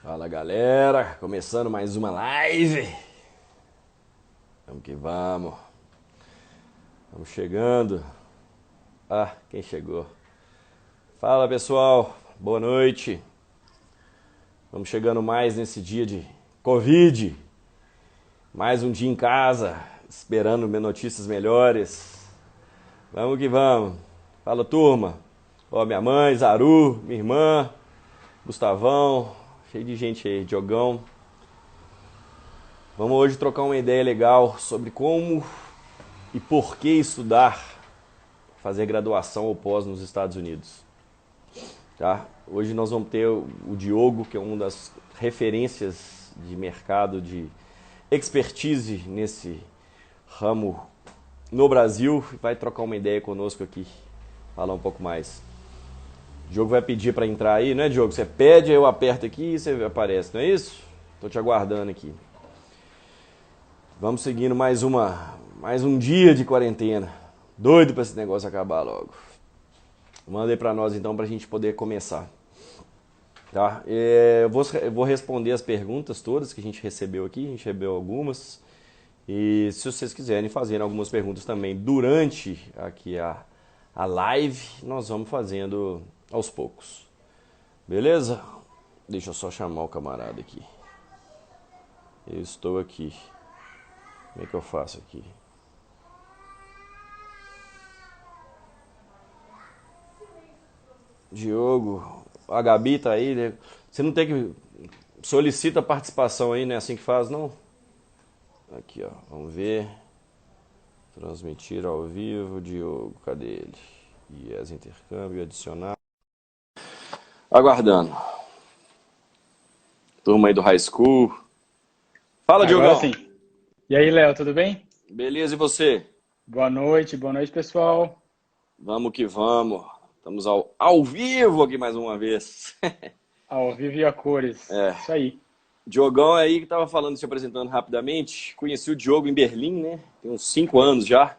Fala galera, começando mais uma live. Vamos que vamos. Vamos chegando. Ah, quem chegou? Fala pessoal, boa noite. Vamos chegando mais nesse dia de Covid. Mais um dia em casa, esperando notícias melhores. Vamos que vamos. Fala turma. Ó, minha mãe, Zaru, minha irmã, Gustavão, cheio de gente aí, Diogão. Vamos hoje trocar uma ideia legal sobre como e por que estudar, fazer graduação ou pós nos Estados Unidos. Tá? Hoje nós vamos ter o Diogo, que é uma das referências de mercado, de expertise nesse ramo no Brasil, vai trocar uma ideia conosco aqui, falar um pouco mais. O Diogo vai pedir para entrar aí, não é, Diogo? Você pede, eu aperto aqui e você aparece, não é isso? Estou te aguardando aqui. Vamos seguindo mais um dia de quarentena. Doido para esse negócio acabar logo. Manda aí para nós então para a gente poder começar. Tá? Eu vou responder as perguntas todas que a gente recebeu aqui. A gente recebeu algumas. E se vocês quiserem fazer algumas perguntas também durante aqui a live, nós vamos fazendo aos poucos. Beleza? Deixa eu só chamar o camarada aqui. Eu estou aqui. Como é que eu faço aqui? Diogo, a Gabi tá aí, né? Você não tem que... Solicita a participação aí, né? Assim que faz, não? Aqui, ó. Vamos ver. Transmitir ao vivo, Diogo, cadê ele? Yes, intercâmbio, adicionar. Aguardando. Turma aí do High School. Fala, Agora Diogão. sim. E aí, Léo, tudo bem? Beleza, e você? Boa noite, pessoal. Vamos que vamos. Estamos ao vivo aqui mais uma vez. Ao vivo e a cores. Isso aí, Diogão aí que tava falando, se apresentando rapidamente. Conheci o Diogo em Berlim, né? Tem uns 5 anos já.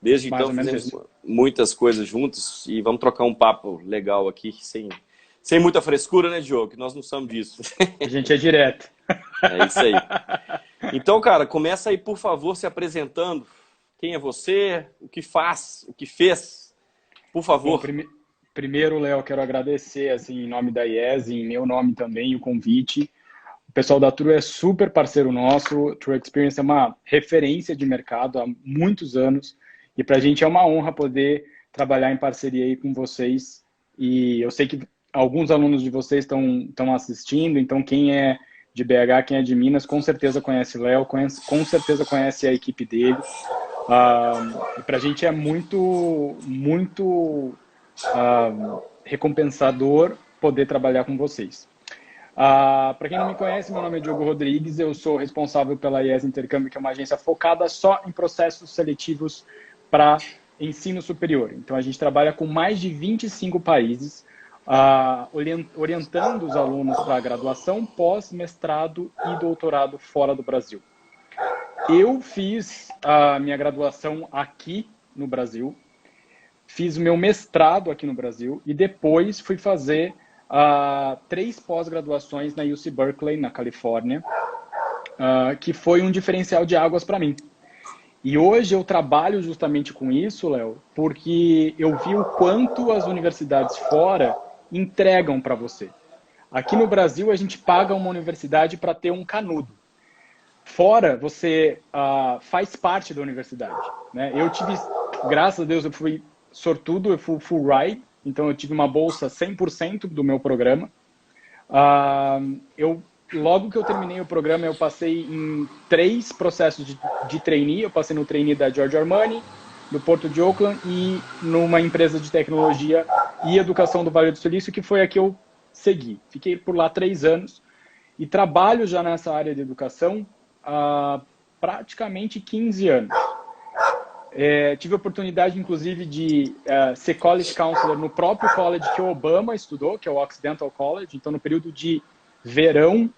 Desde mais então ou menos fizemos isso. muitas coisas juntos e vamos trocar um papo legal aqui, sem muita frescura, né, Diogo? Que nós não somos disso. A gente é direto. É isso aí. Então, cara, começa aí, por favor, se apresentando. Quem é você? O que faz? O que fez? Por Bom, favor. primeiro, Léo, quero agradecer, assim, em nome da IES, em meu nome também, o convite. O pessoal da True é super parceiro nosso. True Experience é uma referência de mercado há muitos anos. E para a gente é uma honra poder trabalhar em parceria aí com vocês. E eu sei que alguns alunos de vocês estão assistindo, então quem é de BH, quem é de Minas, com certeza conhece o Léo, com certeza conhece a equipe dele. E para a gente é muito recompensador poder trabalhar com vocês. Para quem não me conhece, meu nome é Diogo Rodrigues, eu sou responsável pela IES Intercâmbio, que é uma agência focada só em processos seletivos para ensino superior. Então, a gente trabalha com mais de 25 países, orientando os alunos para graduação, pós-mestrado e doutorado fora do Brasil. Eu fiz a minha graduação aqui no Brasil, fiz o meu mestrado aqui no Brasil e depois fui fazer 3 pós-graduações na UC Berkeley, na Califórnia, que foi um diferencial de águas para mim. E hoje eu trabalho justamente com isso, Léo, porque eu vi o quanto as universidades fora entregam para você. Aqui no Brasil, a gente paga uma universidade para ter um canudo. Fora, você faz parte da universidade. Né? Eu tive, graças a Deus, eu fui sortudo, eu fui full ride, então eu tive uma bolsa 100% do meu programa. Logo que eu terminei o programa, eu passei em 3 processos de trainee. Eu passei no trainee da Giorgio Armani, no Porto de Oakland e numa empresa de tecnologia e educação do Vale do Silício, que foi a que eu segui. Fiquei por lá 3 anos e trabalho já nessa área de educação há praticamente 15 anos. Tive a oportunidade, inclusive, de ser college counselor no próprio college que o Obama estudou, que é o Occidental College. Então, no período de verão,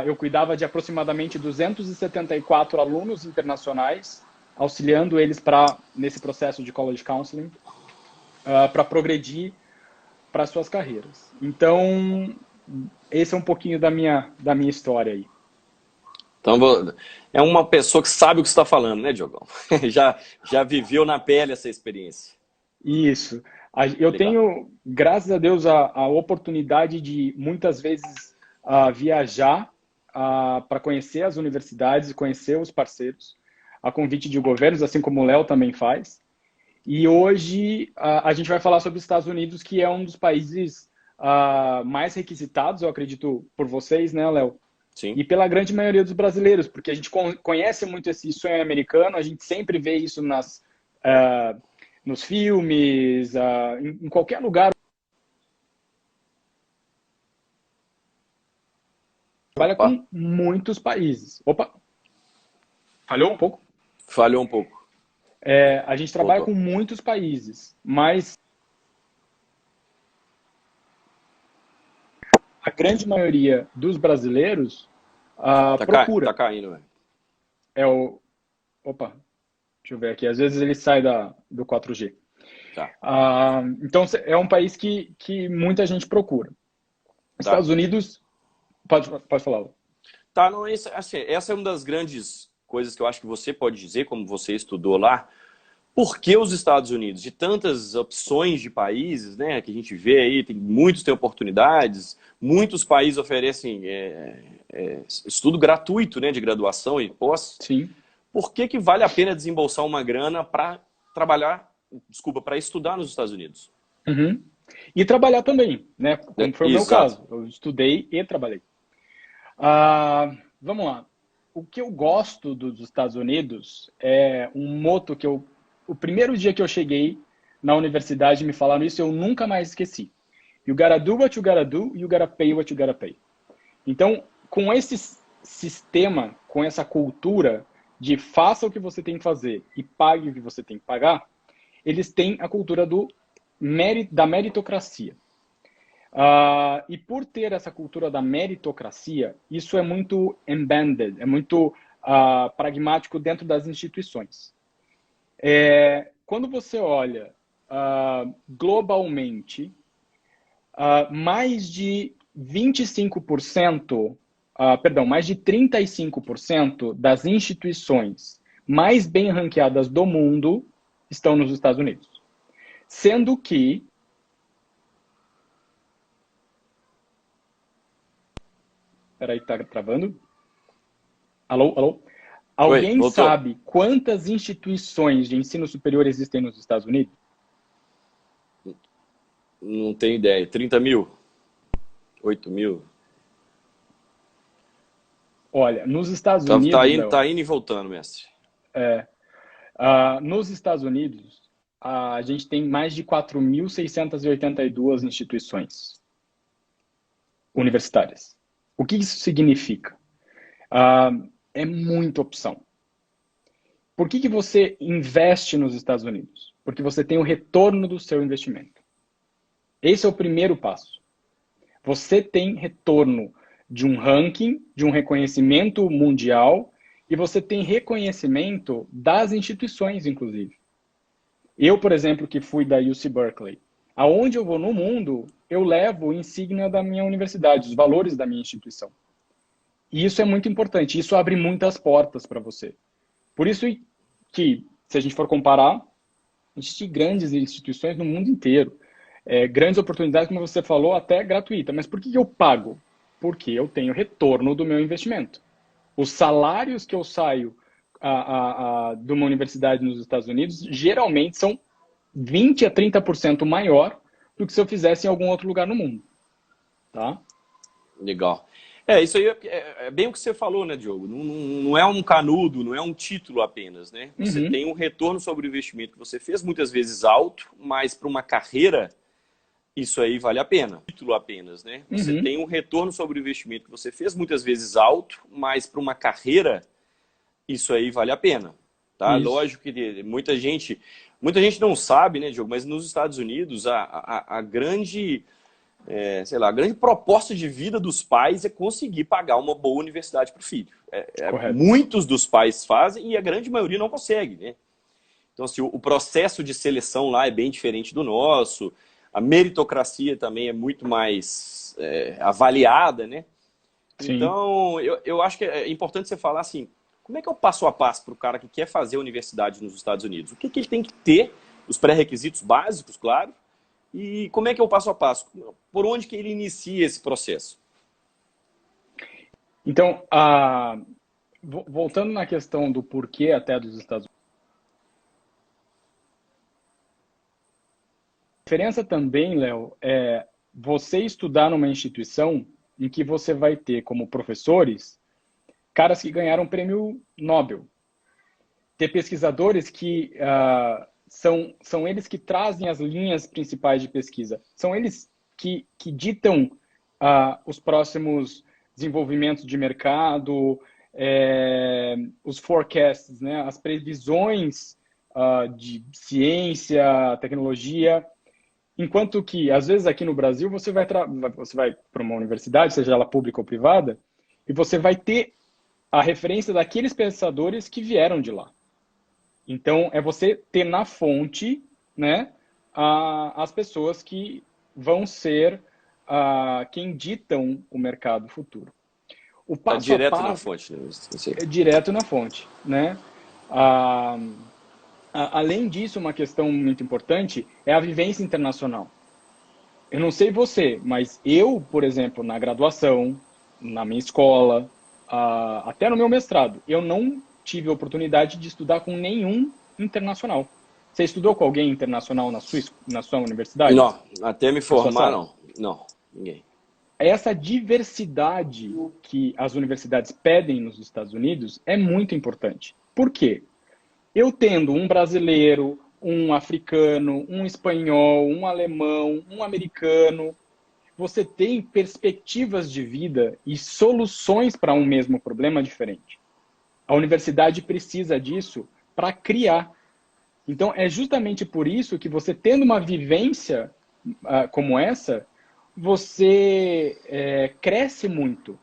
eu cuidava de aproximadamente 274 alunos internacionais, auxiliando eles nesse processo de college counseling, para progredir para suas carreiras. Então, esse é um pouquinho da minha história aí. Então, é uma pessoa que sabe o que está falando, né, Diogão? Já viveu na pele essa experiência. Isso. Eu Legal. tenho, graças a Deus, a oportunidade de muitas vezes viajar para conhecer as universidades e conhecer os parceiros, a convite de governos, assim como o Léo também faz. E hoje a gente vai falar sobre os Estados Unidos, que é um dos países mais requisitados, eu acredito, por vocês, né, Léo? Sim. E pela grande maioria dos brasileiros, porque a gente conhece muito esse sonho americano, a gente sempre vê isso nos filmes, em qualquer lugar. Trabalha Opa, com muitos países. Opa, falhou um pouco? falhou um pouco. A gente trabalha Voltou. com muitos países, mas a grande maioria dos brasileiros Tá procura. caindo, velho. É o. Opa, deixa eu ver aqui. Às vezes ele sai do 4G. Tá, Então é um país que muita gente procura. tá. Estados Unidos. Pode falar. Tá, não, assim, essa é uma das grandes coisas que eu acho que você pode dizer, como você estudou lá. Por que os Estados Unidos? De tantas opções de países, né, que a gente vê aí, tem muitos têm oportunidades, muitos países oferecem estudo gratuito, né, de graduação e pós. Sim. Por que vale a pena desembolsar uma grana para trabalhar, desculpa, para estudar nos Estados Unidos? Uhum. E trabalhar também, né? Como foi o meu Exato. caso. Eu estudei e trabalhei. Vamos lá. O que eu gosto dos Estados Unidos é um moto que o primeiro dia que eu cheguei na universidade me falaram isso, eu nunca mais esqueci. You gotta do what you gotta do, you gotta pay what you gotta pay. Então, com esse sistema, com essa cultura de faça o que você tem que fazer e pague o que você tem que pagar, eles têm a cultura da meritocracia. E por ter essa cultura da meritocracia, isso é muito embedded, é muito pragmático dentro das instituições. Quando você olha globalmente, mais de 25%, mais de 35% das instituições mais bem ranqueadas do mundo estão nos Estados Unidos. Sendo que Peraí, tá travando? Alô, alô? Oi, Alguém voltou. sabe quantas instituições de ensino superior existem nos Estados Unidos? Não tenho ideia. 30 mil? 8 mil? Olha, nos Estados Tá Unidos, indo, Léo, tá indo e voltando, mestre. nos Estados Unidos, a gente tem mais de 4.682 instituições universitárias. O que isso significa? É muita opção. Por que você investe nos Estados Unidos? Porque você tem o retorno do seu investimento. Esse é o primeiro passo. Você tem retorno de um ranking, de um reconhecimento mundial, e você tem reconhecimento das instituições, inclusive. Eu, por exemplo, que fui da UC Berkeley, aonde eu vou no mundo, eu levo o insígnia da minha universidade, os valores da minha instituição. E isso é muito importante, isso abre muitas portas para você. Por isso que, se a gente for comparar, existem grandes instituições no mundo inteiro. Grandes oportunidades, como você falou, até gratuita. Mas por que eu pago? Porque eu tenho retorno do meu investimento. Os salários que eu saio de uma universidade nos Estados Unidos, geralmente são 20 a 30% maior do que se eu fizesse em algum outro lugar no mundo. Tá? Legal. Isso aí é bem o que você falou, né, Diogo? Não é um canudo, não é um título apenas, né? Você tem um retorno sobre o investimento que você fez, muitas vezes alto, mas para uma carreira, isso aí vale a pena. Título apenas, né? Você tem um retorno sobre o investimento que você fez, muitas vezes alto, mas para uma carreira, isso aí vale a pena. Tá? Isso. Lógico que muita gente não sabe, né, Diogo? Mas nos Estados Unidos, a grande... a grande proposta de vida dos pais é conseguir pagar uma boa universidade para o filho. Muitos dos pais fazem e a grande maioria não consegue, né? Então, assim, o processo de seleção lá é bem diferente do nosso. a meritocracia também é muito mais avaliada, né? Sim. Então, eu acho que é importante você falar assim, como é que é o passo a passo para o cara que quer fazer a universidade nos Estados Unidos? O que ele tem que ter, os pré-requisitos básicos, claro, e como é que é o passo a passo? Por onde que ele inicia esse processo? Então, voltando na questão do porquê até dos Estados Unidos, a diferença também, Léo, é você estudar numa instituição em que você vai ter como professores caras que ganharam prêmio Nobel, ter pesquisadores que são eles que trazem as linhas principais de pesquisa, são eles que ditam os próximos desenvolvimentos de mercado, os forecasts, né, as previsões de ciência, tecnologia. Enquanto que, às vezes, aqui no Brasil, você vai para uma universidade, seja ela pública ou privada, e você vai ter a referência daqueles pensadores que vieram de lá. Então, é você ter na fonte, né, as pessoas que vão ser quem ditam o mercado futuro. O Tá passo a direto na passo fonte, né? é direto na fonte, né? Além disso, uma questão muito importante é a vivência internacional. Eu não sei você, mas eu, por exemplo, na graduação, na minha escola, até no meu mestrado, eu não tive a oportunidade de estudar com nenhum internacional. Você estudou com alguém internacional na sua universidade? Não, até me Na sua formar, sala? não. Não, ninguém. Essa diversidade que as universidades pedem nos Estados Unidos é muito importante. Por quê? Eu tendo um brasileiro, um africano, um espanhol, um alemão, um americano, você tem perspectivas de vida e soluções para um mesmo problema diferente. A universidade precisa disso para criar. Então, é justamente por isso que você tendo uma vivência como essa, você cresce muito.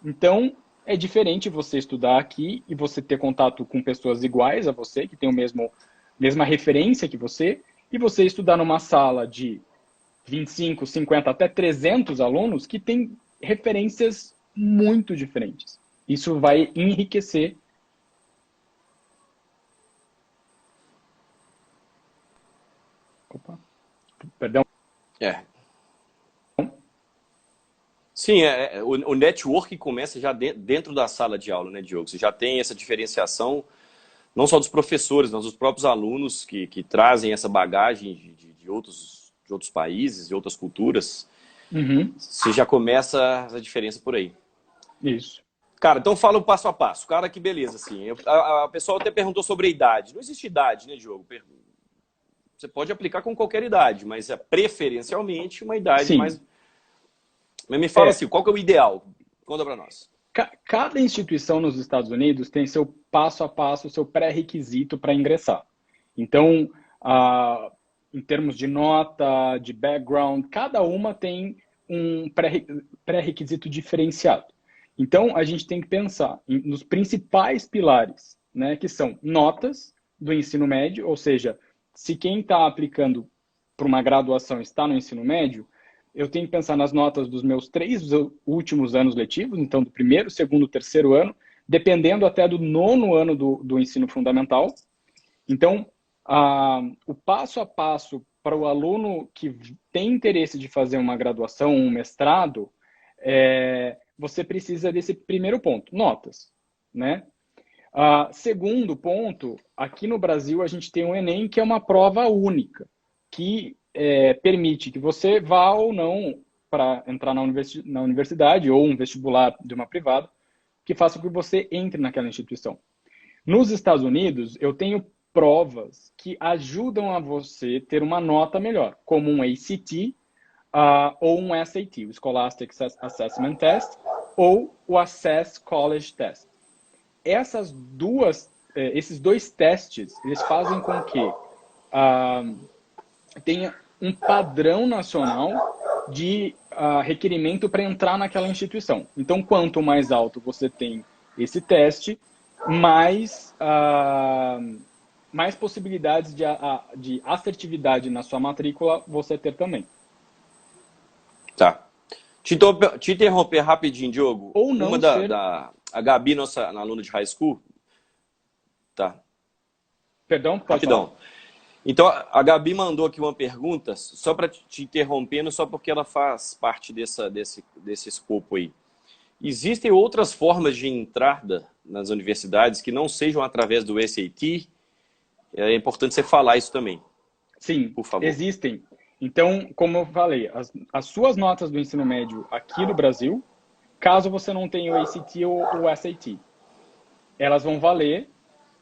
Então, é diferente você estudar aqui e você ter contato com pessoas iguais a você, que tem mesma referência que você, e você estudar numa sala de 25, 50, até 300 alunos que têm referências muito diferentes. Isso vai enriquecer. Opa, perdão. É. Sim, o network começa já dentro da sala de aula, né, Diogo? Você já tem essa diferenciação, não só dos professores, mas dos próprios alunos que trazem essa bagagem de outros países, de outras culturas. Uhum, Você já começa essa diferença por aí. isso. Cara, então fala o passo a passo. Cara, que beleza, assim. A pessoa até perguntou sobre a idade. Não existe idade, né, Diogo? Você pode aplicar com qualquer idade, mas é preferencialmente uma idade Sim. mais. Mas me fala assim, qual que é o ideal? Conta pra nós. Cada instituição nos Estados Unidos tem seu passo a passo, seu pré-requisito para ingressar. Então, em termos de nota, de background, cada uma tem um pré-requisito diferenciado. Então, a gente tem que pensar nos principais pilares, né, que são notas do ensino médio, ou seja, se quem está aplicando para uma graduação está no ensino médio, eu tenho que pensar nas notas dos meus 3 últimos anos letivos, então do primeiro, segundo, terceiro ano, dependendo até do nono ano do ensino fundamental. Então, o passo a passo para o aluno que tem interesse de fazer uma graduação, um mestrado, você precisa desse primeiro ponto, notas, né? Segundo ponto, aqui no Brasil a gente tem o Enem, que é uma prova única, que permite que você vá ou não para entrar na universidade ou um vestibular de uma privada, que faça com que você entre naquela instituição. Nos Estados Unidos, eu tenho provas que ajudam a você ter uma nota melhor, como um ACT ou um SAT, o Scholastic Assessment Test, ou o Access College Test. Esses dois testes, eles fazem com que tenha um padrão nacional de requerimento para entrar naquela instituição. Então, quanto mais alto você tem esse teste, mais mais possibilidades de assertividade na sua matrícula você ter também. Tá. Te interromper rapidinho, Diogo. Ou não Uma ser... a Gabi, nossa aluna de high school. Tá. Perdão, pode Rapidão. falar. Então, a Gabi mandou aqui uma pergunta, só para te interrompendo, só porque ela faz parte desse escopo aí. Existem outras formas de entrada nas universidades que não sejam através do SAT? É importante você falar isso também. Sim, por favor. existem. Então, como eu falei, as suas notas do ensino médio aqui no Brasil, caso você não tenha o ACT ou o SAT, elas vão valer,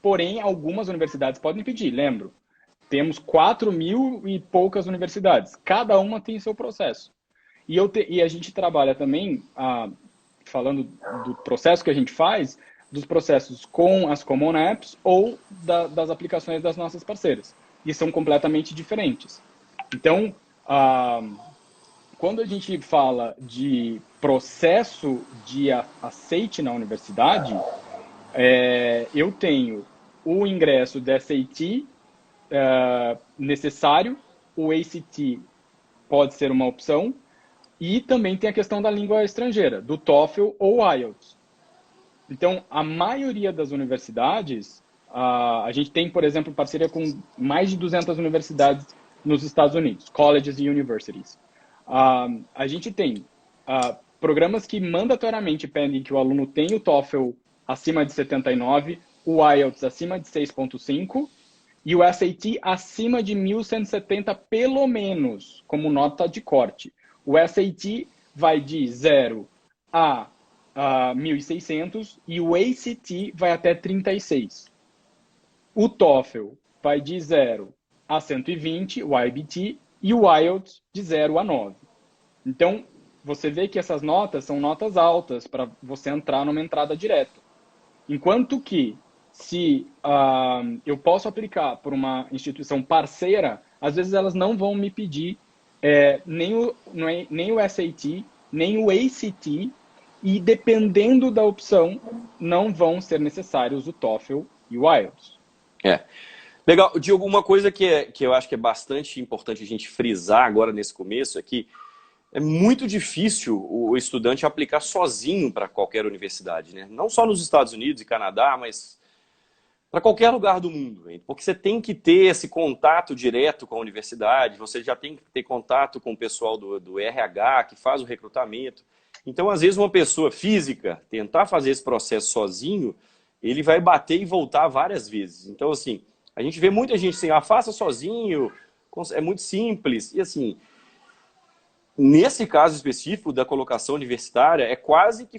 porém, algumas universidades podem pedir. Lembro, temos 4.000 e poucas universidades. Cada uma tem seu processo. E a gente trabalha também, falando do processo que a gente faz, dos processos com as Common Apps ou das aplicações das nossas parceiras. E são completamente diferentes. Então, quando a gente fala de processo de aceite na universidade, eu tenho o ingresso de SAT necessário, o ACT pode ser uma opção, e também tem a questão da língua estrangeira, do TOEFL ou IELTS. Então, a maioria das universidades, a gente tem, por exemplo, parceria com mais de 200 universidades nos Estados Unidos, colleges e universities. A gente tem programas que mandatoriamente pedem que o aluno tenha o TOEFL acima de 79, o IELTS acima de 6.5 e o SAT acima de 1.170 pelo menos, como nota de corte. O SAT vai de 0 a 1.600 e o ACT vai até 36. O TOEFL vai de 0 a 120, o IBT, e o IELTS de 0 a 9. Então, você vê que essas notas são notas altas para você entrar numa entrada direta. Enquanto que, se eu posso aplicar por uma instituição parceira, às vezes elas não vão me pedir nem o SAT, nem o ACT, e dependendo da opção, não vão ser necessários o TOEFL e o IELTS. Legal. Diogo, uma coisa que eu acho que é bastante importante a gente frisar agora nesse começo é que é muito difícil o estudante aplicar sozinho para qualquer universidade, né? Não só nos Estados Unidos e Canadá, mas para qualquer lugar do mundo. Porque você tem que ter esse contato direto com a universidade, você já tem que ter contato com o pessoal do RH que faz o recrutamento. Então, às vezes, uma pessoa física tentar fazer esse processo sozinho, ele vai bater e voltar várias vezes. Então, assim, a gente vê muita gente assim, faça sozinho, é muito simples. E assim, nesse caso específico da colocação universitária, é quase que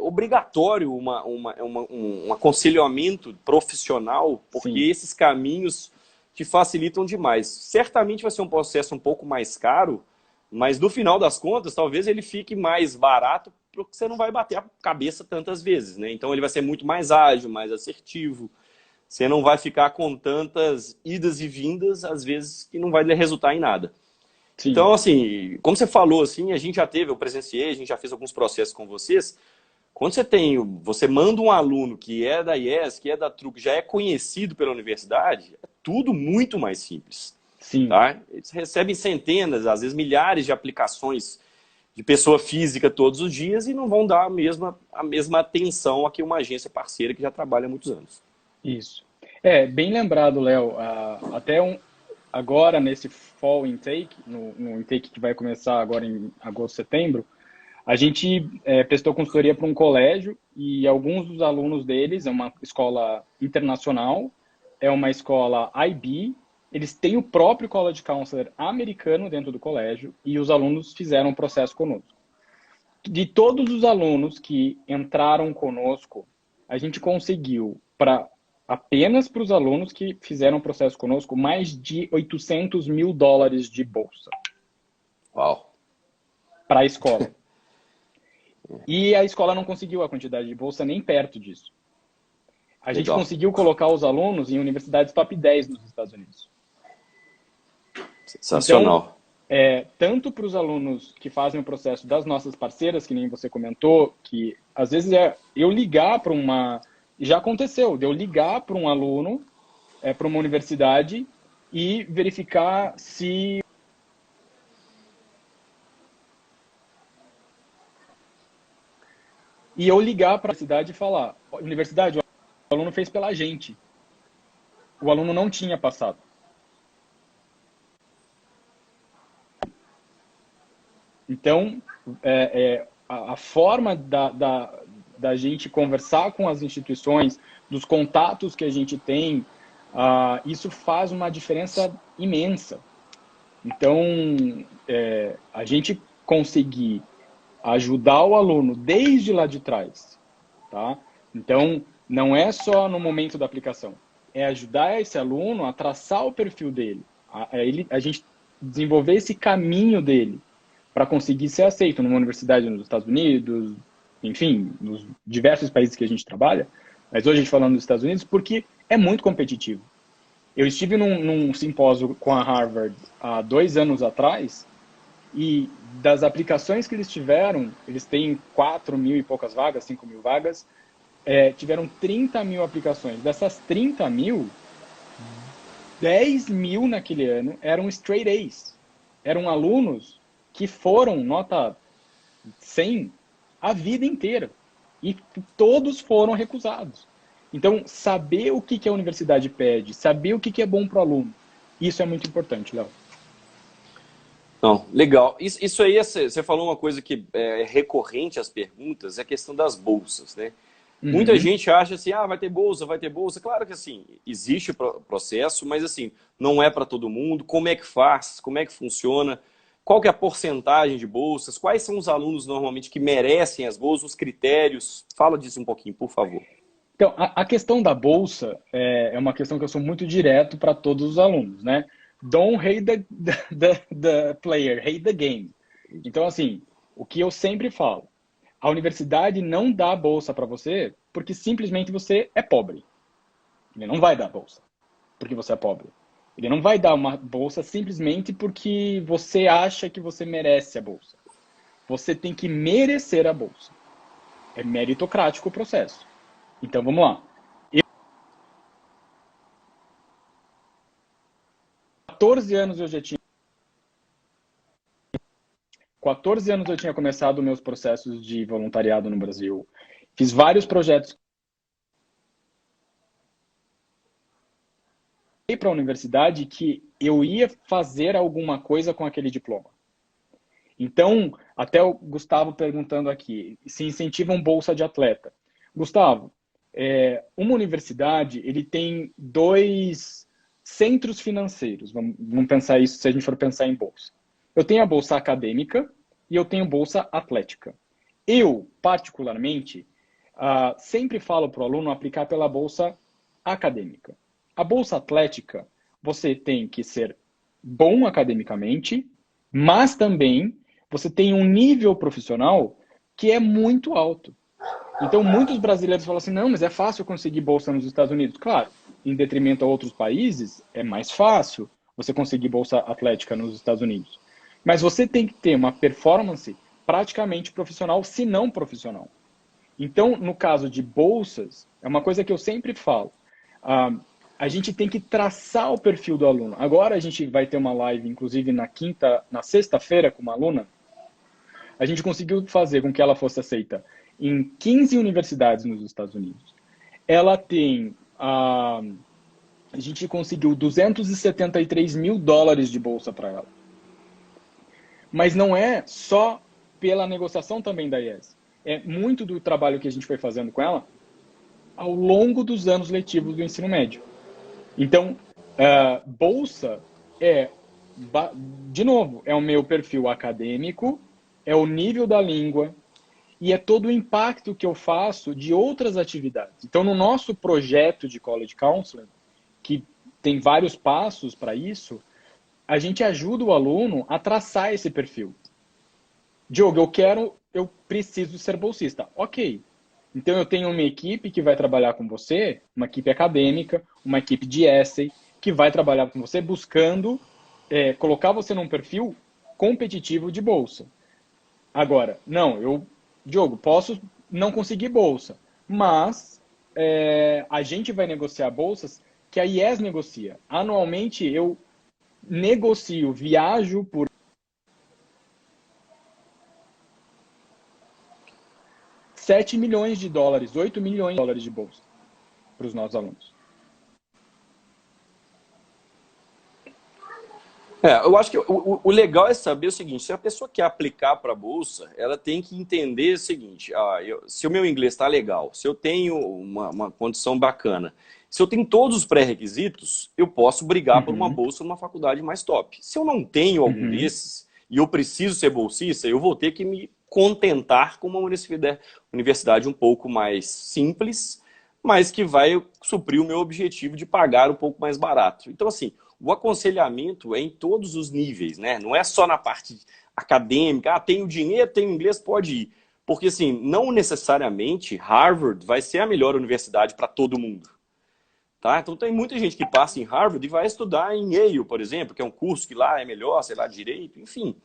obrigatório um aconselhamento profissional, porque Sim. esses caminhos te facilitam demais. Certamente vai ser um processo um pouco mais caro, mas no final das contas, talvez ele fique mais barato, porque você não vai bater a cabeça tantas vezes, né? Então ele vai ser muito mais ágil, mais assertivo. Você não vai ficar com tantas idas e vindas, às vezes, que não vai resultar em nada. Sim. Então, assim, como você falou, assim, a gente já teve, eu presenciei, a gente já fez alguns processos com vocês. Quando você manda um aluno que é da IES, que é da TRUC, já é conhecido pela universidade, é tudo muito mais simples. Sim. Tá? Eles recebem centenas, às vezes milhares de aplicações de pessoa física todos os dias e não vão dar a mesma atenção a que uma agência parceira que já trabalha há muitos anos. Isso. Bem lembrado, Léo. Até agora, nesse Fall Intake, no intake que vai começar agora em agosto, setembro, a gente prestou consultoria para um colégio e alguns dos alunos deles, é uma escola internacional, é uma escola IB, eles têm o próprio College Counselor americano dentro do colégio e os alunos fizeram o processo conosco. De todos os alunos que entraram conosco, a gente conseguiu, apenas para os alunos que fizeram o processo conosco, mais de $800 mil de bolsa. Uau! Para a escola. E a escola não conseguiu a quantidade de bolsa nem perto disso. A gente conseguiu colocar os alunos em universidades top 10 nos Estados Unidos. Sensacional. Então, tanto para os alunos que fazem o processo das nossas parceiras, que nem você comentou, que às vezes eu ligar para já aconteceu, de eu ligar para um aluno para uma universidade e verificar se... E eu ligar para a universidade e falar, universidade, o aluno fez pela gente. O aluno não tinha passado. Então, a forma da gente conversar com as instituições, dos contatos que a gente tem, isso faz uma diferença imensa. Então, a gente conseguir ajudar o aluno desde lá de trás, tá? Então, não é só no momento da aplicação, é ajudar esse aluno a traçar o perfil dele, a gente desenvolver esse caminho dele para conseguir ser aceito numa universidade nos Estados Unidos, enfim, nos diversos países que a gente trabalha, mas hoje a gente falando dos Estados Unidos, porque é muito competitivo. Eu estive num simpósio com a Harvard há 2 anos atrás, e das aplicações que eles tiveram, eles têm 4 mil e poucas vagas, 5 mil vagas, tiveram 30 mil aplicações. Dessas 30 mil, 10 mil naquele ano eram straight A's. Eram alunos que foram nota 100 a vida inteira. E todos foram recusados. Então, saber o que a universidade pede, saber o que é bom para o aluno, isso é muito importante, Léo. Não, legal. Isso aí, você falou uma coisa que é recorrente às perguntas, é a questão das bolsas, né? Uhum. Muita gente acha assim, vai ter bolsa, vai ter bolsa. Claro que assim, existe o processo, mas assim, não é para todo mundo. Como é que faz? Como é que funciona? Qual que é a porcentagem de bolsas? Quais são os alunos normalmente que merecem as bolsas? Os critérios? Fala disso um pouquinho, por favor. Então, a questão da bolsa é uma questão que eu sou muito direto para todos os alunos, né? Don't hate the player, hate the game. Então, assim, o que eu sempre falo, a universidade não dá bolsa para você porque simplesmente você é pobre. Ele não vai dar bolsa porque você é pobre. Ele não vai dar uma bolsa simplesmente porque você acha que você merece a bolsa. Você tem que merecer a bolsa. É meritocrático o processo. Então, vamos lá. 14 anos eu já tinha 14 anos eu tinha começado meus processos de voluntariado no Brasil. Fiz vários projetos para a universidade que eu ia fazer alguma coisa com aquele diploma. Então, até o Gustavo perguntando aqui, se incentivam bolsa de atleta. Gustavo, uma universidade, ele tem 2 centros financeiros. Vamos pensar isso se a gente for pensar em bolsa. Eu tenho a bolsa acadêmica e eu tenho bolsa atlética. Eu, particularmente, sempre falo para o aluno aplicar pela bolsa acadêmica. A bolsa atlética, você tem que ser bom academicamente, mas também você tem um nível profissional que é muito alto. Então, muitos brasileiros falam assim, não, mas é fácil conseguir bolsa nos Estados Unidos. Claro, em detrimento a outros países, é mais fácil você conseguir bolsa atlética nos Estados Unidos. Mas você tem que ter uma performance praticamente profissional, se não profissional. Então, no caso de bolsas, é uma coisa que eu sempre falo. A gente tem que traçar o perfil do aluno. Agora a gente vai ter uma live, inclusive na sexta-feira, com uma aluna. A gente conseguiu fazer com que ela fosse aceita em 15 universidades nos Estados Unidos. Ela tem... a gente conseguiu $273 mil de bolsa para ela. Mas não é só pela negociação também da IES. É muito do trabalho que a gente foi fazendo com ela ao longo dos anos letivos do ensino médio. Então, bolsa de novo, é o meu perfil acadêmico, é o nível da língua e é todo o impacto que eu faço de outras atividades. Então, no nosso projeto de College Counseling, que tem vários passos para isso, a gente ajuda o aluno a traçar esse perfil. Diogo, eu preciso ser bolsista. Ok. Então, eu tenho uma equipe que vai trabalhar com você, uma equipe acadêmica, uma equipe de essay, que vai trabalhar com você buscando colocar você num perfil competitivo de bolsa. Agora, não, Diogo, posso não conseguir bolsa, mas a gente vai negociar bolsas que a IES negocia. Anualmente, eu negocio, viajo por US$ 7 milhões, 8 milhões de dólares de bolsa para os nossos alunos. Eu acho que o legal é saber o seguinte, se a pessoa quer aplicar para a Bolsa, ela tem que entender o seguinte, se o meu inglês está legal, se eu tenho uma condição bacana, se eu tenho todos os pré-requisitos, eu posso brigar por uma Bolsa numa faculdade mais top. Se eu não tenho algum desses e eu preciso ser bolsista, eu vou ter que me contentar com uma universidade um pouco mais simples, mas que vai suprir o meu objetivo de pagar um pouco mais barato. Então, assim, o aconselhamento é em todos os níveis, né? Não é só na parte acadêmica, tenho dinheiro, tenho inglês, pode ir. Porque, assim, não necessariamente Harvard vai ser a melhor universidade para todo mundo. Tá? Então, tem muita gente que passa em Harvard e vai estudar em Yale, por exemplo, que é um curso que lá é melhor, sei lá, direito, enfim.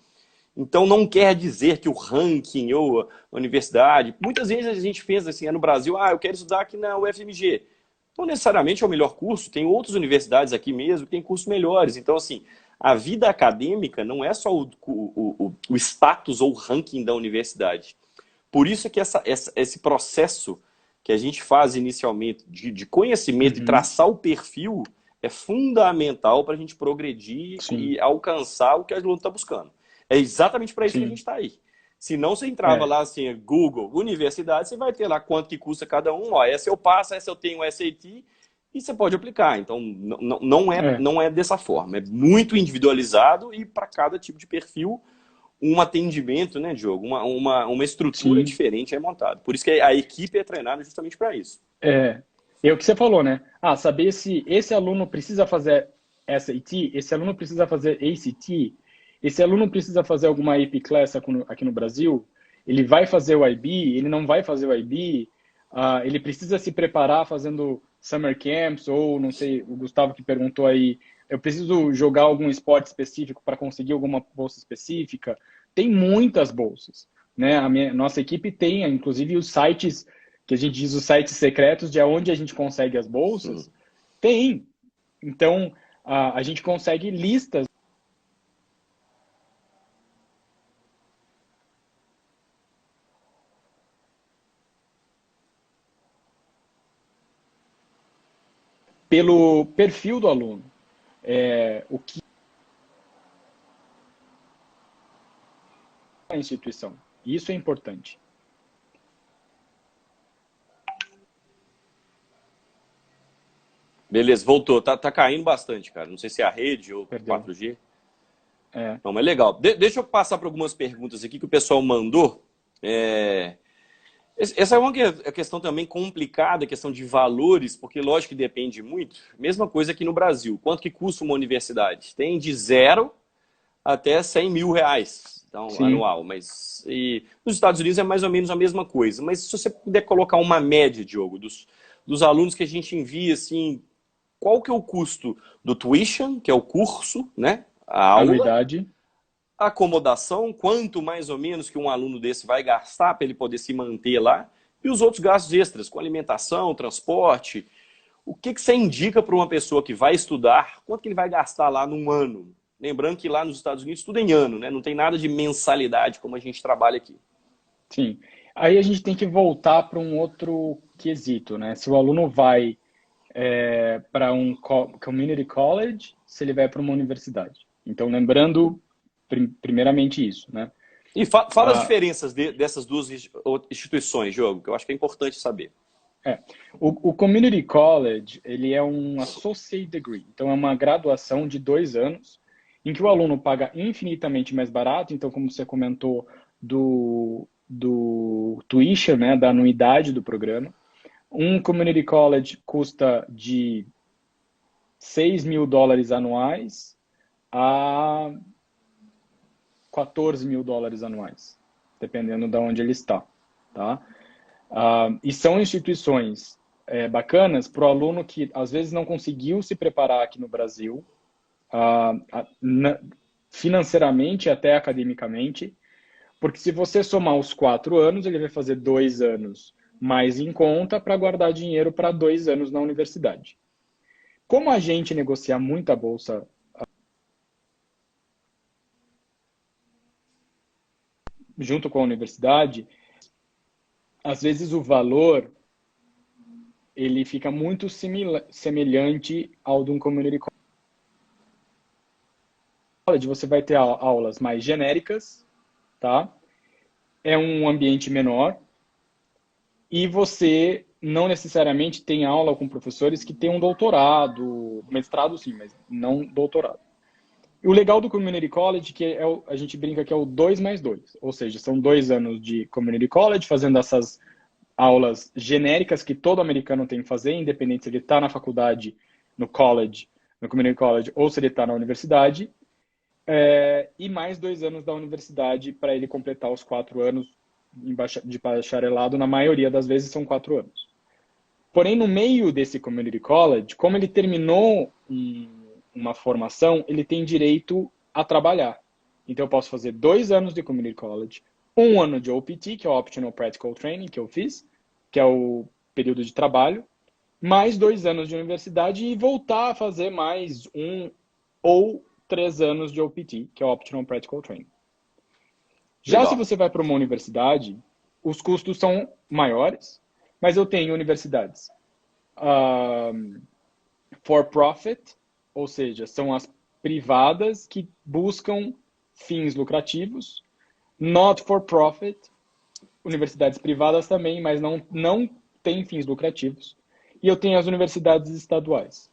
Então, não quer dizer que o ranking ou a universidade... Muitas vezes a gente pensa assim, no Brasil, eu quero estudar aqui na UFMG. Não necessariamente é o melhor curso, tem outras universidades aqui mesmo que têm cursos melhores. Então, assim, a vida acadêmica não é só o status ou o ranking da universidade. Por isso é que esse processo que a gente faz inicialmente de conhecimento e traçar o perfil é fundamental para a gente progredir e alcançar o que a aluno está buscando. É exatamente para isso que a gente está aí. Se não, você entrava lá assim, Google, universidade, você vai ter lá quanto que custa cada um. Essa eu passo, essa eu tenho SAT, e você pode aplicar. Então, não é dessa forma. É muito individualizado e para cada tipo de perfil, um atendimento, né, Diogo? Uma estrutura diferente é montada. Por isso que a equipe é treinada justamente para isso. É o que você falou, né? Saber se esse aluno precisa fazer SAT, esse aluno precisa fazer ACT, esse aluno precisa fazer alguma AP Class aqui no Brasil, ele vai fazer o IB, ele não vai fazer o IB, ele precisa se preparar fazendo summer camps, ou não sei, o Gustavo que perguntou aí, eu preciso jogar algum esporte específico para conseguir alguma bolsa específica. Tem muitas bolsas, né? Nossa equipe tem, inclusive, os sites, que a gente diz os sites secretos, de onde a gente consegue as bolsas. Tem. Então, a gente consegue listas pelo perfil do aluno. O que é a instituição. Isso é importante. Beleza, voltou. Tá caindo bastante, cara. Não sei se é a rede ou 4G. Não, mas legal. Deixa eu passar para algumas perguntas aqui que o pessoal mandou. Essa é uma questão também complicada, questão de valores, porque lógico que depende muito. Mesma coisa aqui no Brasil. Quanto que custa uma universidade? Tem de 0 até 100 mil reais, então, anual. Mas nos Estados Unidos é mais ou menos a mesma coisa. Mas se você puder colocar uma média, Diogo, dos alunos que a gente envia, assim, qual que é o custo do tuition, que é o curso, né? A aula. Anuidade. A acomodação, quanto mais ou menos que um aluno desse vai gastar para ele poder se manter lá, e os outros gastos extras, com alimentação, transporte. O que você indica para uma pessoa que vai estudar, quanto que ele vai gastar lá num ano? Lembrando que lá nos Estados Unidos tudo em ano, né? Não tem nada de mensalidade como a gente trabalha aqui. Sim. Aí a gente tem que voltar para um outro quesito, né? Se o aluno vai para um community college, se ele vai para uma universidade. Então, lembrando primeiramente isso, né? E fala as diferenças dessas duas instituições, Diogo, que eu acho que é importante saber. O Community College, ele é um Associate Degree, então é uma graduação de 2 anos, em que o aluno paga infinitamente mais barato, então como você comentou do tuition, né, da anuidade do programa. Um Community College custa de $6 mil anuais a $14 mil anuais, dependendo de onde ele está, tá? E são instituições bacanas para o aluno que às vezes não conseguiu se preparar aqui no Brasil, financeiramente e até academicamente, porque se você somar os 4 anos, ele vai fazer 2 anos mais em conta para guardar dinheiro para 2 anos na universidade. como a gente negocia muita bolsa junto com a universidade, às vezes o valor ele fica muito semelhante ao de um community college. Você vai ter aulas mais genéricas, tá? É um ambiente menor e você não necessariamente tem aula com professores que têm um doutorado, mestrado sim, mas não doutorado. E o legal do Community College, que a gente brinca que é o 2+2, ou seja, são 2 anos de Community College, fazendo essas aulas genéricas que todo americano tem que fazer, independente se ele está na faculdade, no college, no Community College, ou se ele está na universidade, e mais 2 anos da universidade para ele completar os 4 anos de bacharelado, na maioria das vezes são 4 anos. Porém, no meio desse Community College, como ele terminou uma formação, ele tem direito a trabalhar. Então, eu posso fazer 2 anos de Community College, 1 ano de OPT, que é o Optional Practical Training, que eu fiz, que é o período de trabalho, mais 2 anos de universidade e voltar a fazer mais 1 ou 3 anos de OPT, que é o Optional Practical Training. Já se Legal. você vai para uma universidade, os custos são maiores, mas eu tenho universidades for profit, ou seja, são as privadas que buscam fins lucrativos, not for profit, universidades privadas também, mas não têm fins lucrativos. E eu tenho as universidades estaduais.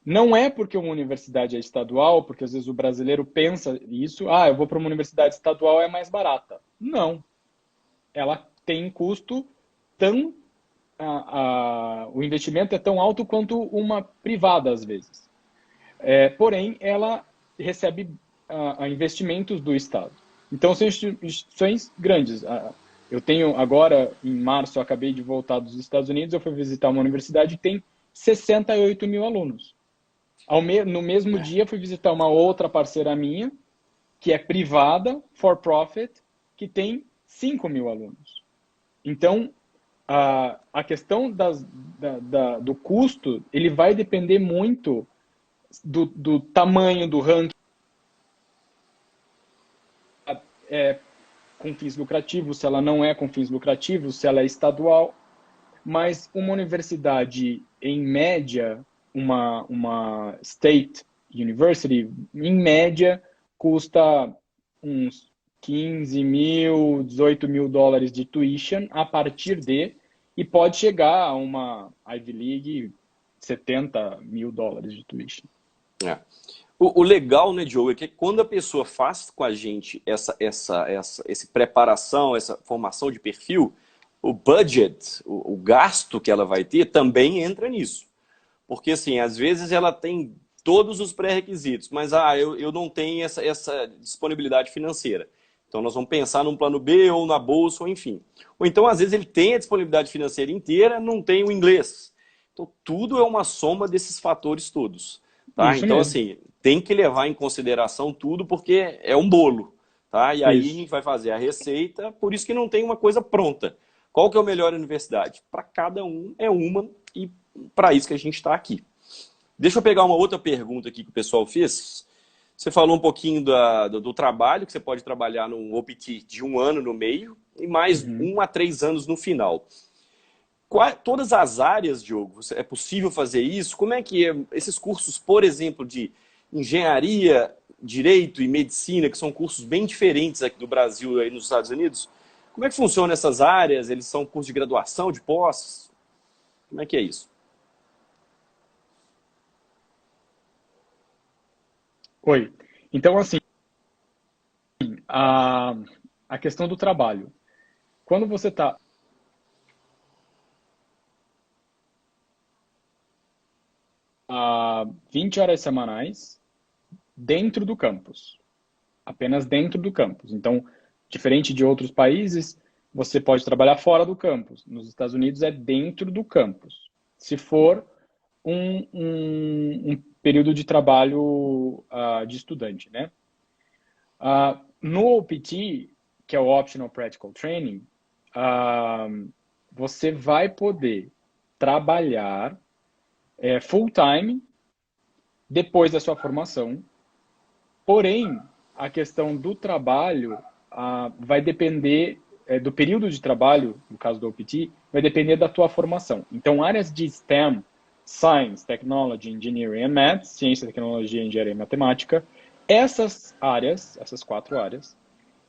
Não é porque uma universidade é estadual, porque às vezes o brasileiro pensa isso, eu vou para uma universidade estadual, é mais barata. Não. Ela tem custo tão... o investimento é tão alto quanto uma privada, às vezes. Porém, ela recebe investimentos do Estado. Então, são instituições grandes. Eu tenho agora, em março, eu acabei de voltar dos Estados Unidos, eu fui visitar uma universidade que tem 68 mil alunos. No mesmo dia, fui visitar uma outra parceira minha, que é privada, for profit, que tem 5 mil alunos. Então, a questão do custo, ele vai depender muito do tamanho do ranking, com fins lucrativos, se ela não é com fins lucrativos, se ela é estadual. Mas uma universidade, em média, uma state university, em média, custa uns 15 mil, 18 mil dólares de tuition a partir e pode chegar a uma Ivy League 70 mil dólares de tuition. É. O legal, né, Joe, é que quando a pessoa faz com a gente essa preparação, essa formação de perfil, o budget, o gasto que ela vai ter também entra nisso. Porque, assim, às vezes ela tem todos os pré-requisitos, mas eu não tenho essa disponibilidade financeira. Então, nós vamos pensar num plano B ou na bolsa, ou enfim. Ou então, às vezes, ele tem a disponibilidade financeira inteira, não tem o inglês. Então, tudo é uma soma desses fatores todos. Tá? Isso Então, mesmo. assim, tem que levar em consideração tudo, porque é um bolo. Tá? E aí a Isso. gente vai fazer a receita, por isso que não tem uma coisa pronta. Qual que é a melhor universidade? Para cada um é uma, e para isso que a gente está aqui. Deixa eu pegar uma outra pergunta aqui que o pessoal fez. Você falou um pouquinho do trabalho, que você pode trabalhar num OPT de 1 ano no meio e mais 1 a 3 anos no final. Todas as áreas, Diogo, é possível fazer isso? Como é que esses cursos, por exemplo, de engenharia, direito e medicina, que são cursos bem diferentes aqui do Brasil e nos Estados Unidos, como é que funcionam essas áreas? Eles são cursos de graduação, de pós? Como é que é isso? Oi. Então, assim, a questão do trabalho. Quando você está 20 horas semanais dentro do campus, apenas dentro do campus. Então, diferente de outros países, você pode trabalhar fora do campus. Nos Estados Unidos é dentro do campus. Se for um período de trabalho de estudante, né? No OPT, que é o Optional Practical Training, você vai poder trabalhar full time depois da sua formação. Porém, a questão do trabalho vai depender do período de trabalho, no caso do OPT, vai depender da tua formação. Então, áreas de STEM, Science, Technology, Engineering and Math, Ciência, Tecnologia, Engenharia e Matemática, essas áreas, essas 4 áreas,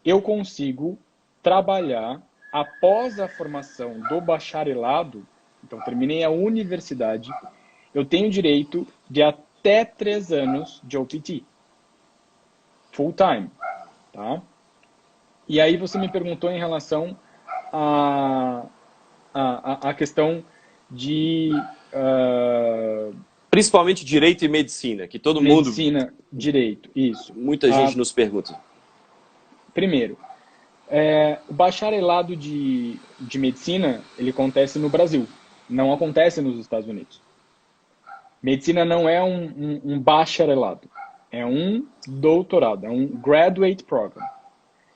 eu consigo trabalhar após a formação do bacharelado. Então, terminei a universidade, eu tenho direito de até 3 anos de OPT, full time, tá? E aí você me perguntou em relação à questão de Principalmente direito e medicina, que todo mundo, medicina, direito, isso. muita gente nos pergunta. Primeiro, o bacharelado de medicina, ele acontece no Brasil, não acontece nos Estados Unidos. Medicina não é um bacharelado, é um doutorado, é um graduate program.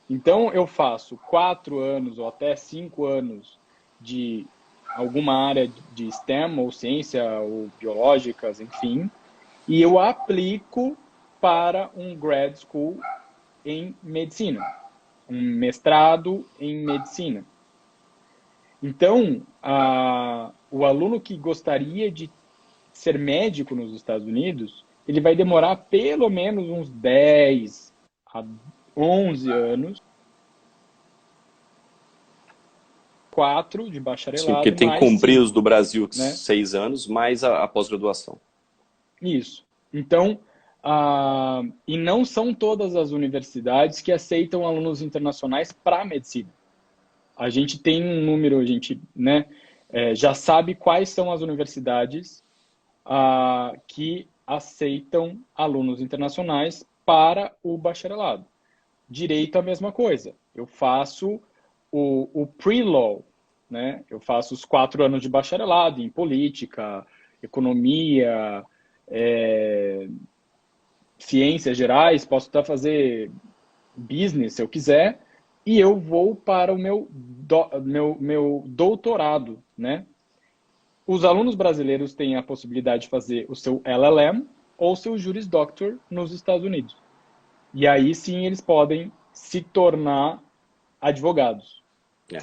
Então, eu faço 4 anos ou até 5 anos de alguma área de STEM, ou ciência, ou biológicas, enfim, e eu aplico para um grad school em medicina, um mestrado em medicina. Então, o aluno que gostaria de ser médico nos Estados Unidos, ele vai demorar pelo menos uns 10 a 11 anos, 4 de Sim, porque bacharelado, tem que mais cumprir 5, os do Brasil né? 6 anos, mais a pós-graduação. Isso. Então, e não são todas as universidades que aceitam alunos internacionais para medicina. A gente tem um número, a gente, né, já sabe quais são as universidades que aceitam alunos internacionais para o bacharelado. Direito, a mesma coisa. Eu faço o pre-law, né? Eu faço os 4 anos de bacharelado em política, economia, ciências gerais, posso até fazer business se eu quiser, e eu vou para o meu doutorado, né? Os alunos brasileiros têm a possibilidade de fazer o seu LLM ou seu Juris Doctor nos Estados Unidos. E aí sim eles podem se tornar advogados. É.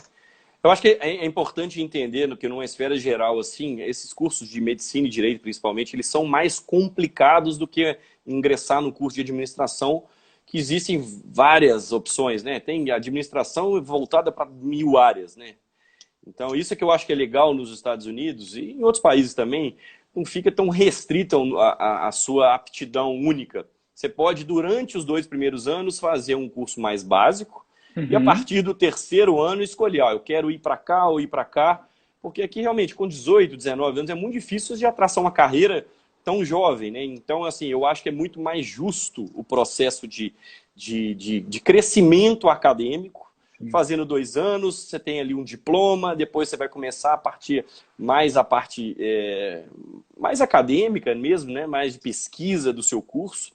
Eu acho que é importante entender que numa esfera geral, assim, esses cursos de medicina e direito, principalmente, eles são mais complicados do que ingressar no curso de administração, que existem várias opções, né? Tem administração voltada para 1000 áreas, né? Então, isso é que eu acho que é legal nos Estados Unidos e em outros países também, não fica tão restrita a sua aptidão única. Você pode, durante os 2 primeiros anos, fazer um curso mais básico e a Uhum. partir do 3º ano escolher, eu quero ir para cá ou ir para cá, porque aqui realmente com 18, 19 anos é muito difícil de traçar uma carreira tão jovem, né? Então, assim, eu acho que é muito mais justo o processo de crescimento acadêmico. Sim. Fazendo 2 anos, você tem ali um diploma, depois você vai começar a partir mais a parte mais acadêmica mesmo, né? Mais de pesquisa do seu curso.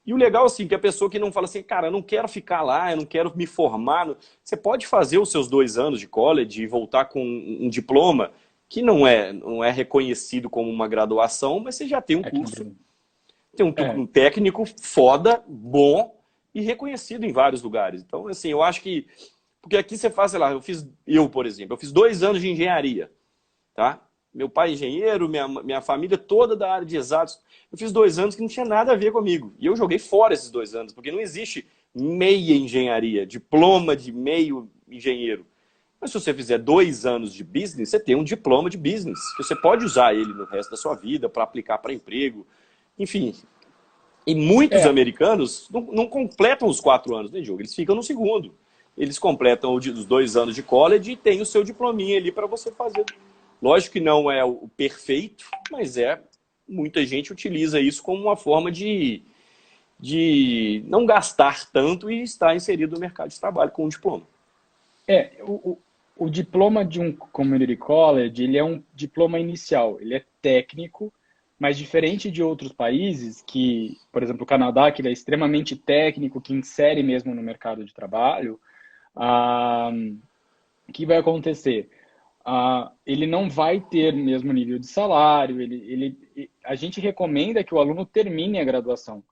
E o legal, assim, que a pessoa que não fala assim, cara, eu não quero ficar lá, eu não quero me formar. Você pode fazer os seus 2 anos de college e voltar com um diploma que não é reconhecido como uma graduação, mas você já tem um Aqui no curso, Brasil. tem É, um técnico foda, bom e reconhecido em vários lugares. Então, assim, eu acho que... Porque aqui você faz, sei lá, por exemplo, eu fiz 2 anos de engenharia, tá? Meu pai é engenheiro, minha família toda da área de exatos. Eu fiz 2 anos que não tinha nada a ver comigo. E eu joguei fora esses 2 anos, porque não existe meia engenharia, diploma de meio engenheiro. Mas se você fizer 2 anos de business, você tem um diploma de business, que você pode usar ele no resto da sua vida para aplicar para emprego. Enfim. E muitos é, americanos não completam os 4 anos, né, Diogo? Eles ficam no segundo. Eles completam os 2 anos de college e tem o seu diplominha ali para você fazer. Lógico que não é o perfeito, mas muita gente utiliza isso como uma forma de não gastar tanto e estar inserido no mercado de trabalho com um diploma. o diploma de um community college, ele é um diploma inicial, ele é técnico, mas diferente de outros países, que, por exemplo, o Canadá, que ele é extremamente técnico, que insere mesmo no mercado de trabalho, o que vai acontecer? ele não vai ter o mesmo nível de salário. A gente recomenda que o aluno termine a graduação,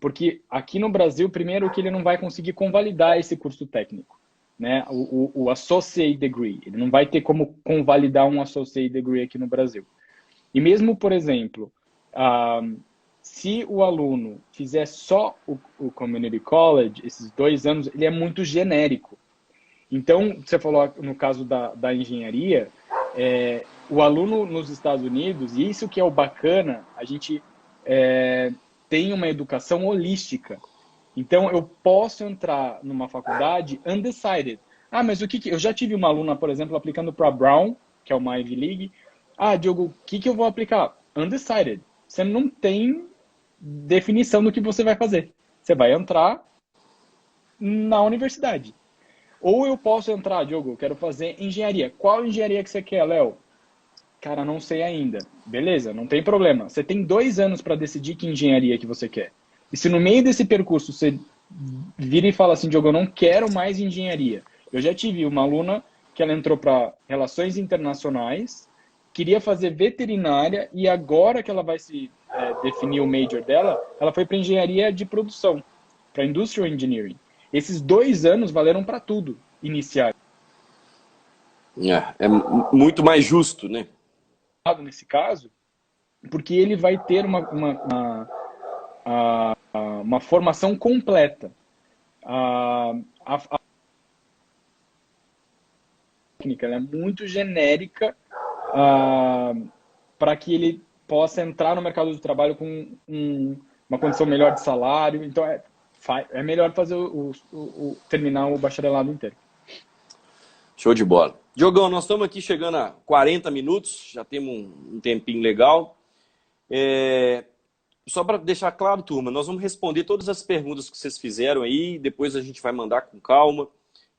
porque aqui no Brasil, primeiro, que ele não vai conseguir convalidar esse curso técnico, né? O Associate Degree. Ele não vai ter como convalidar um Associate Degree aqui no Brasil. E mesmo, por exemplo, se o aluno fizer só o Community College, esses 2 anos, ele é muito genérico. Então, você falou no caso da engenharia, o aluno nos Estados Unidos, e isso que é o bacana, a gente tem uma educação holística. Então, eu posso entrar numa faculdade undecided. Mas eu já tive uma aluna, por exemplo, aplicando para Brown, que é uma Ivy League. Diogo, o que eu vou aplicar? Undecided. Você não tem definição do que você vai fazer. Você vai entrar na universidade. Ou eu posso entrar, Diogo, eu quero fazer engenharia. Qual engenharia que você quer, Léo? Cara, não sei ainda. Beleza, não tem problema. Você tem 2 anos para decidir que engenharia que você quer. E se no meio desse percurso você vira e fala assim, Diogo, eu não quero mais engenharia. Eu já tive uma aluna que ela entrou para relações internacionais, queria fazer veterinária e agora que ela vai se definir o major dela, ela foi para engenharia de produção, para industrial engineering. Esses 2 anos valeram para tudo, iniciar. É muito mais justo, né? Nesse caso, porque ele vai ter uma formação completa. A técnica ela é muito genérica para que ele possa entrar no mercado de trabalho com uma condição melhor de salário. Então, é melhor fazer terminar o bacharelado inteiro. Show de bola. Diogão, nós estamos aqui chegando a 40 minutos, já temos um tempinho legal. Só para deixar claro, turma, nós vamos responder todas as perguntas que vocês fizeram aí, depois a gente vai mandar com calma.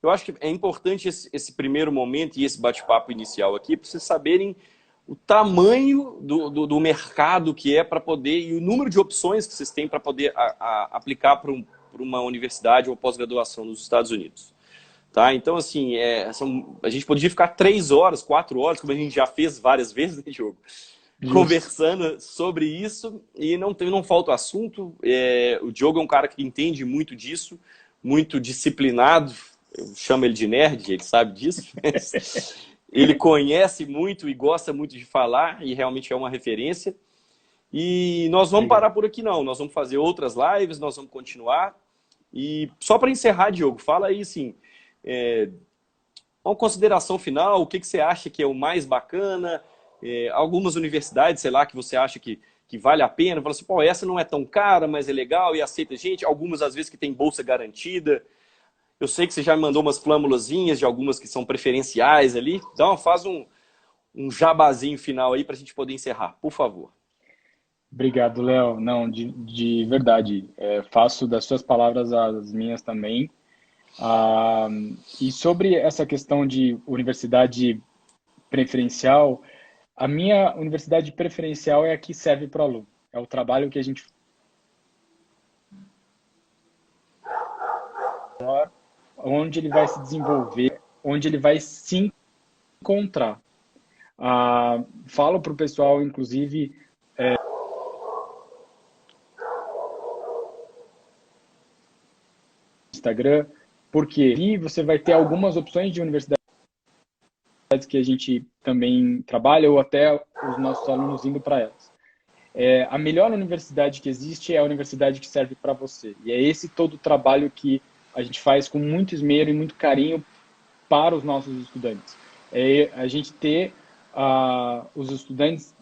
Eu acho que é importante esse primeiro momento e esse bate-papo inicial aqui, para vocês saberem o tamanho do mercado que é para poder, e o número de opções que vocês têm para poder aplicar para uma universidade ou pós-graduação nos Estados Unidos. Tá? Então, assim, a gente poderia ficar 3 horas, 4 horas, como a gente já fez várias vezes, né, Diogo? Conversando sobre isso, e não falta assunto. O Diogo é um cara que entende muito disso, muito disciplinado. Eu chamo ele de nerd, ele sabe disso. Ele conhece muito e gosta muito de falar, e realmente é uma referência. E nós vamos parar por aqui, não. Nós vamos fazer outras lives, nós vamos continuar. E só para encerrar, Diogo, fala aí, assim, uma consideração final, o que você acha que é o mais bacana, algumas universidades, sei lá, que você acha que vale a pena, fala assim, pô, essa não é tão cara, mas é legal e aceita gente, algumas às vezes que tem bolsa garantida. Eu sei que você já me mandou umas flâmulazinhas de algumas que são preferenciais ali, então faz um jabazinho final aí para a gente poder encerrar, por favor. Obrigado, Léo. Não, de verdade, faço das suas palavras as minhas também. E sobre essa questão de universidade preferencial, a minha universidade preferencial é a que serve para o aluno. É o trabalho que a gente faz, onde ele vai se desenvolver, onde ele vai se encontrar. Falo para o pessoal, inclusive, Instagram, porque você vai ter algumas opções de universidades que a gente também trabalha, ou até os nossos alunos indo para elas. A melhor universidade que existe é a universidade que serve para você. E é esse todo o trabalho que a gente faz com muito esmero e muito carinho para os nossos estudantes. A gente ter os estudantes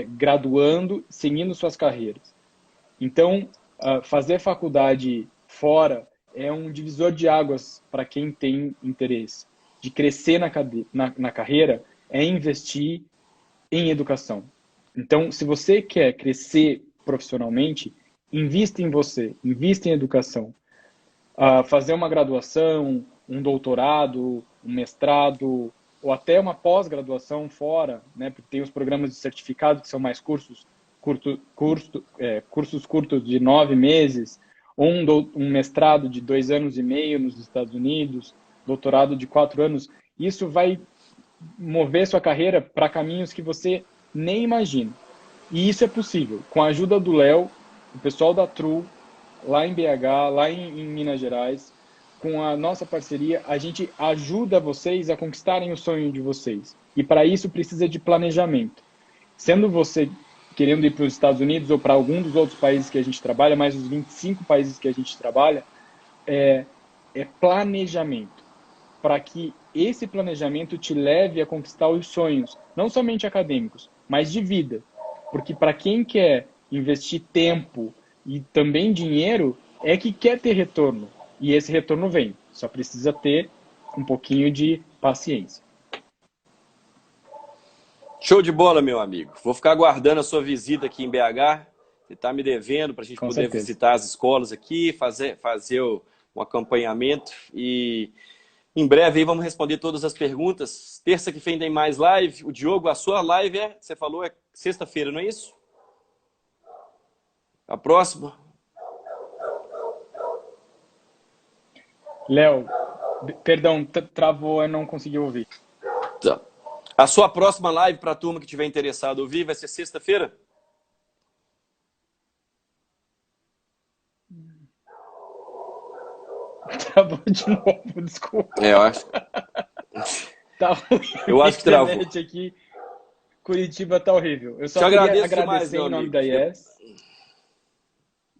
graduando, seguindo suas carreiras. Então, fazer faculdade fora é um divisor de águas para quem tem interesse de crescer na carreira, é investir em educação. Então, se você quer crescer profissionalmente, invista em você, invista em educação. Fazer uma graduação, um doutorado, um mestrado, ou até uma pós-graduação fora, né? Porque tem os programas de certificado que são mais cursos curtos de 9 meses, ou um mestrado de 2 anos e meio nos Estados Unidos, doutorado de 4 anos. Isso vai mover sua carreira para caminhos que você nem imagina. E isso é possível. Com a ajuda do Léo, o pessoal da Tru, lá em BH, lá em Minas Gerais, com a nossa parceria, a gente ajuda vocês a conquistarem o sonho de vocês. E para isso precisa de planejamento. Sendo você querendo ir para os Estados Unidos ou para algum dos outros países que a gente trabalha, mais os 25 países que a gente trabalha, é planejamento. Para que esse planejamento te leve a conquistar os sonhos, não somente acadêmicos, mas de vida. Porque para quem quer investir tempo e também dinheiro, é que quer ter retorno. E esse retorno vem. Só precisa ter um pouquinho de paciência. Show de bola, meu amigo. Vou ficar aguardando a sua visita aqui em BH. Você está me devendo para a gente Com poder certeza. visitar as escolas aqui, fazer um acompanhamento. E em breve aí vamos responder todas as perguntas. Terça que vem tem mais live. O Diogo, a sua live você falou, é sexta-feira, não é isso? A próxima? Léo, perdão, travou, eu não consegui ouvir. Tá. A sua próxima live para a turma que estiver interessado em ouvir vai ser sexta-feira? Travou de novo, desculpa. Eu acho. Tá ruim. Eu acho que travou. A internet aqui, Curitiba tá horrível. Eu só Te queria agradeço agradecer demais, meu em nome amigo. da Yes.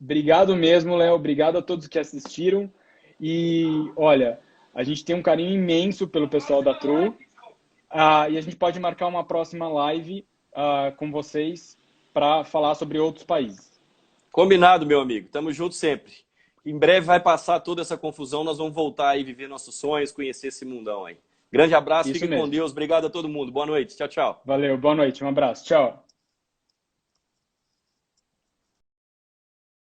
Obrigado mesmo, Léo. Obrigado a todos que assistiram. E, olha, a gente tem um carinho imenso pelo pessoal da Tru. E a gente pode marcar uma próxima live com vocês para falar sobre outros países. Combinado, meu amigo. Tamo junto sempre. Em breve vai passar toda essa confusão, nós vamos voltar aí, viver nossos sonhos, conhecer esse mundão aí. Grande abraço, Isso fiquem com mesmo. Deus. Obrigado a todo mundo. Boa noite. Tchau, tchau. Valeu, boa noite, um abraço. Tchau.